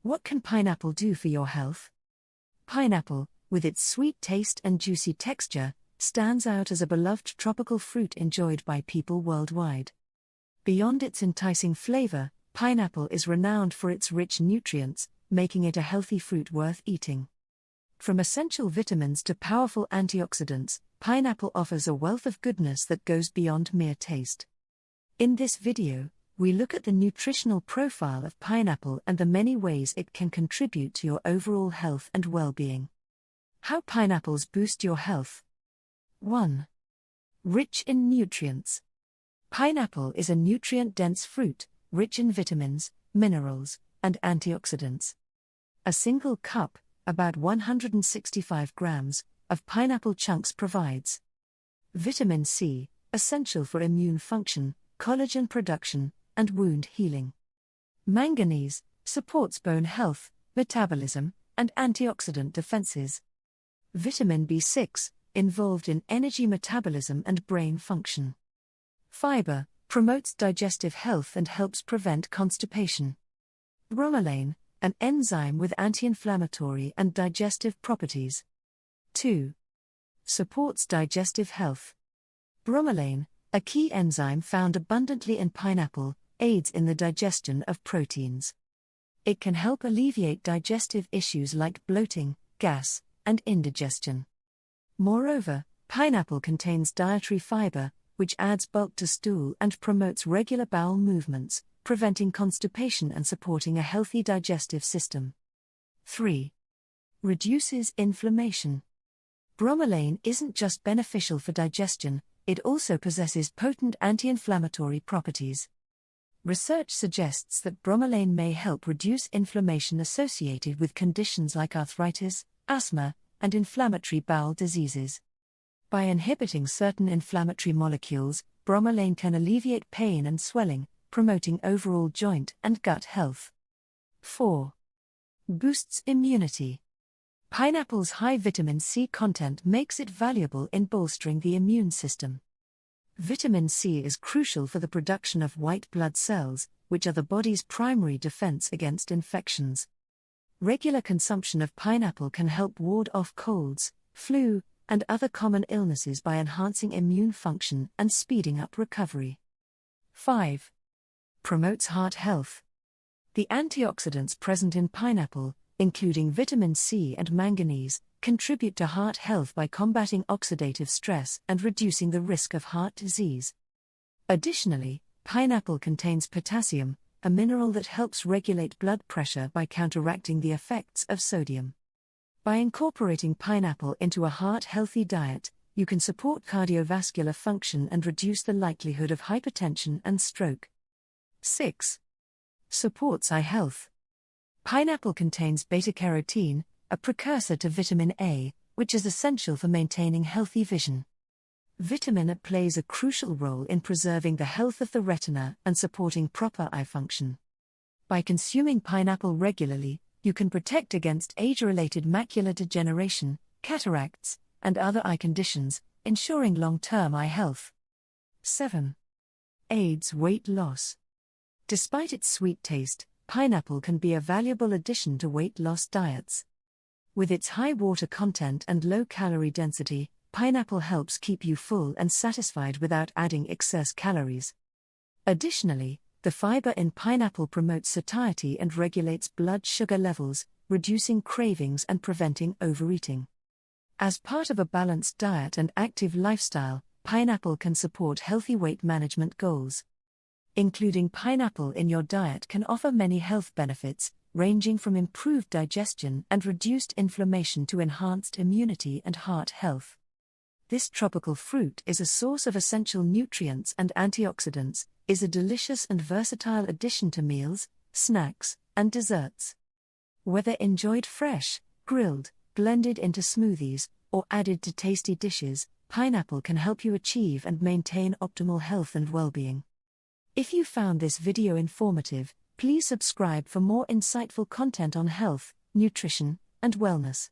What can pineapple do for your health? Pineapple, with its sweet taste and juicy texture, stands out as a beloved tropical fruit enjoyed by people worldwide. Beyond its enticing flavor, pineapple is renowned for its rich nutrients, making it a healthy fruit worth eating. From essential vitamins to powerful antioxidants, pineapple offers a wealth of goodness that goes beyond mere taste. In this video, we look at the nutritional profile of pineapple and the many ways it can contribute to your overall health and well-being. How pineapples boost your health. 1. Rich in nutrients. Pineapple is a nutrient-dense fruit, rich in vitamins, minerals, and antioxidants. A single cup, about 165 grams, of pineapple chunks provides vitamin C, essential for immune function, collagen production, and wound healing. Manganese, supports bone health, metabolism, and antioxidant defenses. Vitamin B6, involved in energy metabolism and brain function. Fiber, promotes digestive health and helps prevent constipation. Bromelain, an enzyme with anti-inflammatory and digestive properties. 2. Supports digestive health. Bromelain, a key enzyme found abundantly in pineapple, aids in the digestion of proteins. It can help alleviate digestive issues like bloating, gas, and indigestion. Moreover, pineapple contains dietary fiber, which adds bulk to stool and promotes regular bowel movements, preventing constipation and supporting a healthy digestive system. 3. Reduces inflammation. Bromelain isn't just beneficial for digestion, it also possesses potent anti-inflammatory properties. Research suggests that bromelain may help reduce inflammation associated with conditions like arthritis, asthma, and inflammatory bowel diseases. By inhibiting certain inflammatory molecules, bromelain can alleviate pain and swelling, promoting overall joint and gut health. 4. Boosts immunity. Pineapple's high vitamin C content makes it valuable in bolstering the immune system. Vitamin C is crucial for the production of white blood cells, which are the body's primary defense against infections. Regular consumption of pineapple can help ward off colds, flu, and other common illnesses by enhancing immune function and speeding up recovery. 5. Promotes heart health. The antioxidants present in pineapple, including vitamin C and manganese, contribute to heart health by combating oxidative stress and reducing the risk of heart disease. Additionally, pineapple contains potassium, a mineral that helps regulate blood pressure by counteracting the effects of sodium. By incorporating pineapple into a heart-healthy diet, you can support cardiovascular function and reduce the likelihood of hypertension and stroke. 6. Supports eye health. Pineapple contains beta-carotene, a precursor to vitamin A, which is essential for maintaining healthy vision. Vitamin A plays a crucial role in preserving the health of the retina and supporting proper eye function. By consuming pineapple regularly, you can protect against age-related macular degeneration, cataracts, and other eye conditions, ensuring long-term eye health. 7. Aids weight loss. Despite its sweet taste, pineapple can be a valuable addition to weight loss diets. With its high water content and low calorie density, pineapple helps keep you full and satisfied without adding excess calories. Additionally, the fiber in pineapple promotes satiety and regulates blood sugar levels, reducing cravings and preventing overeating. As part of a balanced diet and active lifestyle, pineapple can support healthy weight management goals. Including pineapple in your diet can offer many health benefits, ranging from improved digestion and reduced inflammation to enhanced immunity and heart health. This tropical fruit is a source of essential nutrients and antioxidants, is a delicious and versatile addition to meals, snacks, and desserts. Whether enjoyed fresh, grilled, blended into smoothies, or added to tasty dishes, pineapple can help you achieve and maintain optimal health and well-being. If you found this video informative, please subscribe for more insightful content on health, nutrition, and wellness.